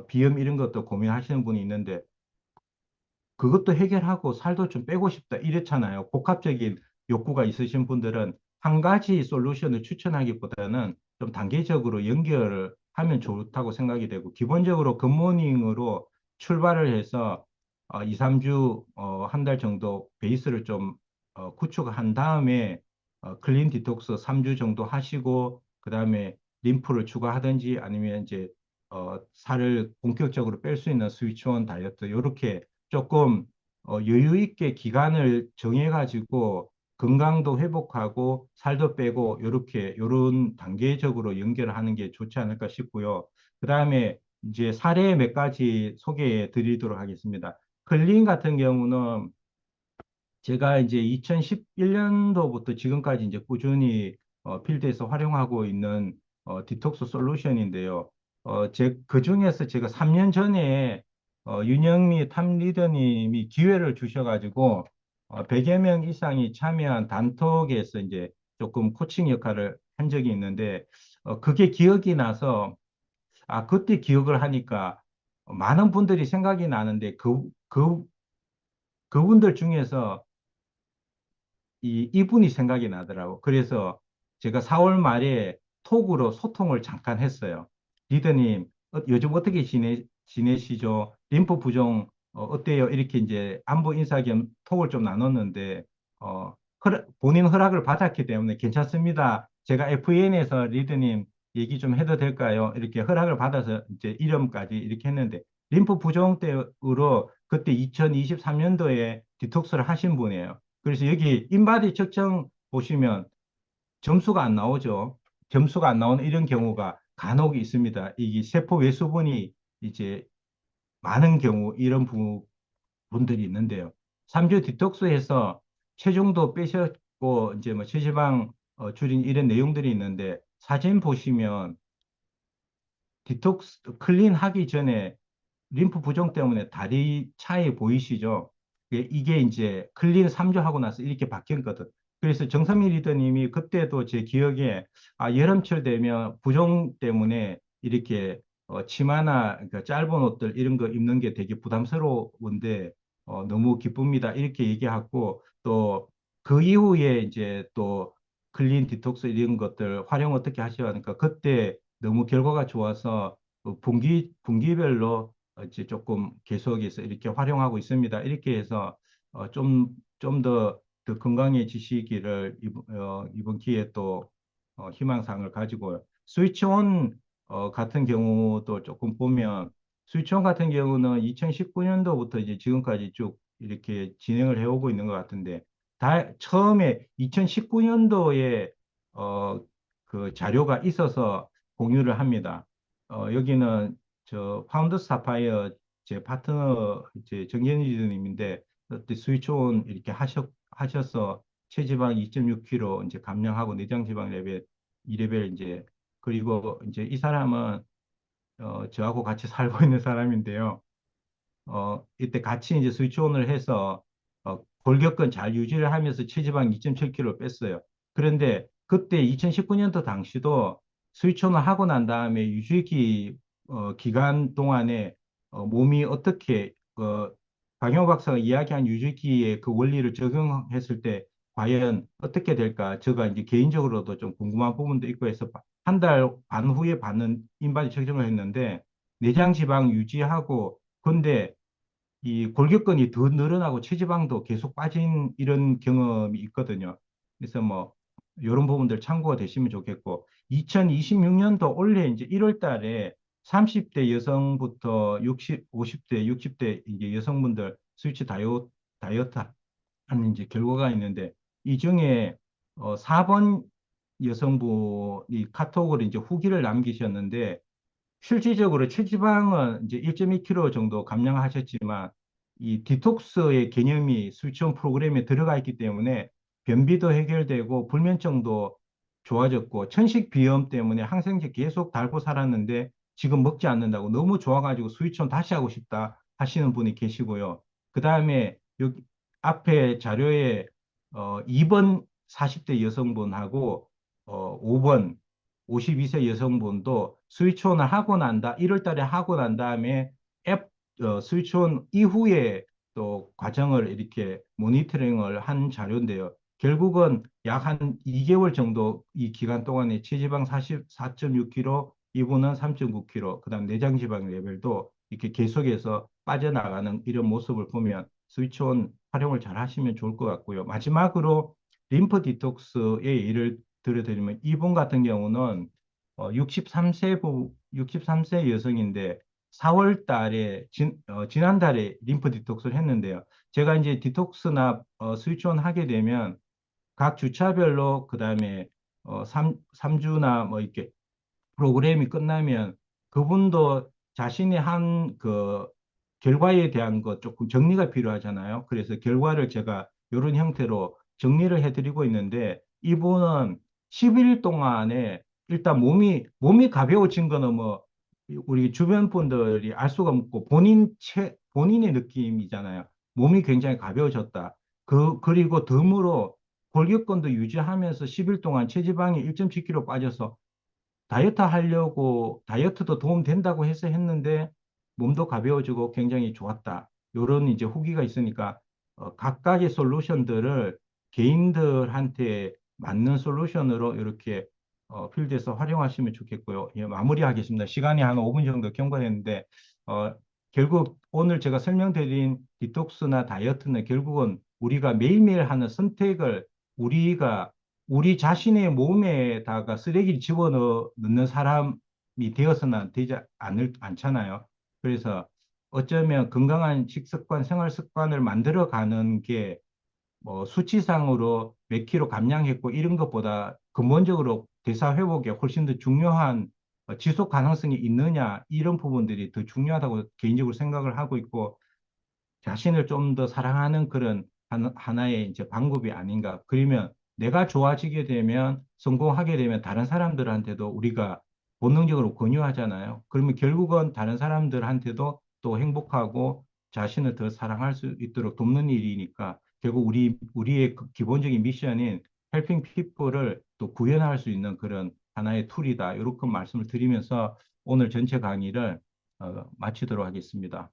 비염 이런 것도 고민하시는 분이 있는데 그것도 해결하고 살도 좀 빼고 싶다 이랬잖아요. 복합적인 욕구가 있으신 분들은 한 가지 솔루션을 추천하기보다는 좀 단계적으로 연결을 하면 좋다고 생각이 되고, 기본적으로 굿모닝으로 출발을 해서 2, 3주, 한 달 정도 베이스를 좀 구축한 다음에 클린 디톡스 3주 정도 하시고, 그 다음에 림프를 추가하든지 아니면 이제 살을 본격적으로 뺄 수 있는 스위치온 다이어트, 이렇게 조금 여유 있게 기간을 정해가지고 건강도 회복하고 살도 빼고 요렇게 요런 단계적으로 연결하는 게 좋지 않을까 싶고요. 그다음에 이제 사례 몇 가지 소개해 드리도록 하겠습니다. 클린 같은 경우는 제가 이제 2011년도부터 지금까지 이제 꾸준히 필드에서 활용하고 있는 디톡스 솔루션인데요. 그 중에서 제가 3년 전에 윤영미 탑 리더님이 기회를 주셔가지고 100여 명 이상이 참여한 단톡에서 이제 조금 코칭 역할을 한 적이 있는데 그게 기억이 나서 그때 기억을 하니까 많은 분들이 생각이 나는데 그분들 중에서 이분이 생각이 나더라고. 그래서 제가 4월 말에 톡으로 소통을 잠깐 했어요. 리더님, 요즘 어떻게 지내시죠? 림프 부종 어때요? 이렇게 이제 안부 인사 겸 톡을 좀 나눴는데, 본인 허락을 받았기 때문에 괜찮습니다. 제가 FN에서 리더님 얘기 좀 해도 될까요? 이렇게 허락을 받아서 이제 이름까지 이렇게 했는데, 림프 부종 때로 그때 2023년도에 디톡스를 하신 분이에요. 그래서 여기 인바디 측정 보시면 점수가 안 나오죠. 점수가 안 나오는 이런 경우가 간혹 있습니다. 이게 세포 외수분이 이제 많은 경우 이런 분들이 있는데요. 3주 디톡스해서 체중도 빼셨고 이제 뭐 체지방 줄인 이런 내용들이 있는데 사진 보시면 디톡스 클린 하기 전에 림프 부종 때문에 다리 차이 보이시죠? 이게 이제 클린 3주 하고 나서 이렇게 바뀌었거든. 그래서 정선미 리더님이 그때도 제 기억에 여름철 되면 부종 때문에 이렇게 치마나 그러니까 짧은 옷들 이런 거 입는 게 되게 부담스러운데 너무 기쁩니다. 이렇게 얘기하고 또 그 이후에 이제 또 클린 디톡스 이런 것들 활용 어떻게 하셔야 하니까 그때 너무 결과가 좋아서 분기별로 이제 조금 계속해서 이렇게 활용하고 있습니다. 이렇게 해서 좀 더 건강해지시기를 이번 기회에 또 희망사항을 가지고 스위치온 같은 경우도 조금 보면 스위치온 같은 경우는 2019년도부터 이제 지금까지 쭉 이렇게 진행을 해오고 있는 것 같은데 처음에 2019년도에 그 자료가 있어서 공유를 합니다. 여기는 저 파운드 사파이어 제 파트너 이제 정현희 님인데 그때 스위치온 이렇게 하셔서 체지방 2.6kg 이제 감량하고 내장 지방 레벨 2레벨 이제 그리고 이제 이 사람은 저하고 같이 살고 있는 사람인데요. 이때 같이 이제 스위치온을 해서 골격근 잘 유지를 하면서 체지방 2.7kg 뺐어요. 그런데 그때 2019년도 당시도 스위치온을 하고 난 다음에 유지기 기간 동안에 몸이 어떻게 강효 박사가 이야기한 유지기의 그 원리를 적용했을 때 과연 어떻게 될까? 제가 이제 개인적으로도 좀 궁금한 부분도 있고 해서 한 달 반 후에 받는 인바디 측정을 했는데 내장 지방 유지하고 근데 이 골격근이 더 늘어나고 체지방도 계속 빠진 이런 경험이 있거든요. 그래서 뭐 이런 부분들 참고가 되시면 좋겠고 2026년도 올해 이제 1월 달에 30대 여성부터 50대, 60대 이제 여성분들 스위치 다이어트 하는 이제 결과가 있는데 이 중에 4번 여성분이 카톡으로 이제 후기를 남기셨는데 실질적으로 체지방은 이제 1.2kg 정도 감량하셨지만 이 디톡스의 개념이 수치원 프로그램에 들어가 있기 때문에 변비도 해결되고 불면증도 좋아졌고 천식 비염 때문에 항생제 계속 달고 살았는데 지금 먹지 않는다고 너무 좋아가지고 수유촌 다시 하고 싶다 하시는 분이 계시고요. 그 다음에 여기 앞에 자료에 2번 40대 여성분하고 5번 52세 여성분도 스위치온을 하고 난다, 1월 달에 하고 난 다음에 스위치온 이후에 또 과정을 이렇게 모니터링을 한 자료인데요. 결국은 약 한 2개월 정도 이 기간 동안에 체지방 44.6kg, 이분은 3.9kg, 그다음 내장 지방 레벨도 이렇게 계속해서 빠져나가는 이런 모습을 보면 스위치온 활용을 잘 하시면 좋을 것 같고요. 마지막으로 림프 디톡스의 예를 들어드리면 이분 같은 경우는 63세 여성인데 4월 달에 지난달에 림프 디톡스를 했는데요. 제가 이제 디톡스나 스위치온 하게 되면 각 주차별로 그다음에 3주나 뭐 이렇게 프로그램이 끝나면 그분도 자신이 한 그 결과에 대한 것 조금 정리가 필요하잖아요. 그래서 결과를 제가 이런 형태로 정리를 해드리고 있는데 이분은 10일 동안에 일단 몸이 가벼워진 거는 뭐 우리 주변 분들이 알 수가 없고 본인의 느낌이잖아요. 몸이 굉장히 가벼워졌다. 그리고 덤으로 골격근도 유지하면서 10일 동안 체지방이 1.7kg 빠져서 다이어트 하려고 다이어트도 도움 된다고 해서 했는데 몸도 가벼워지고 굉장히 좋았다. 이런 이제 후기가 있으니까 각각의 솔루션들을 개인들한테 맞는 솔루션으로 이렇게 필드에서 활용하시면 좋겠고요. 예, 마무리하겠습니다. 시간이 한 5분 정도 경과했는데 어, 결국 오늘 제가 설명드린 디톡스나 다이어트는 결국은 우리가 매일매일 하는 선택을 우리가 우리 자신의 몸에다가 쓰레기를 집어넣는 사람이 되어서는 않잖아요. 그래서 어쩌면 건강한 식습관, 생활 습관을 만들어가는 게 뭐 수치상으로 몇 킬로 감량했고 이런 것보다 근본적으로 대사 회복에 훨씬 더 중요한 지속 가능성이 있느냐 이런 부분들이 더 중요하다고 개인적으로 생각을 하고 있고 자신을 좀 더 사랑하는 그런 하나의 이제 방법이 아닌가. 그러면 내가 좋아지게 되면 성공하게 되면 다른 사람들한테도 우리가 본능적으로 권유하잖아요. 그러면 결국은 다른 사람들한테도 또 행복하고 자신을 더 사랑할 수 있도록 돕는 일이니까 결국 우리의 그 기본적인 미션인 헬핑 피플을 또 구현할 수 있는 그런 하나의 툴이다. 이렇게 말씀을 드리면서 오늘 전체 강의를 마치도록 하겠습니다.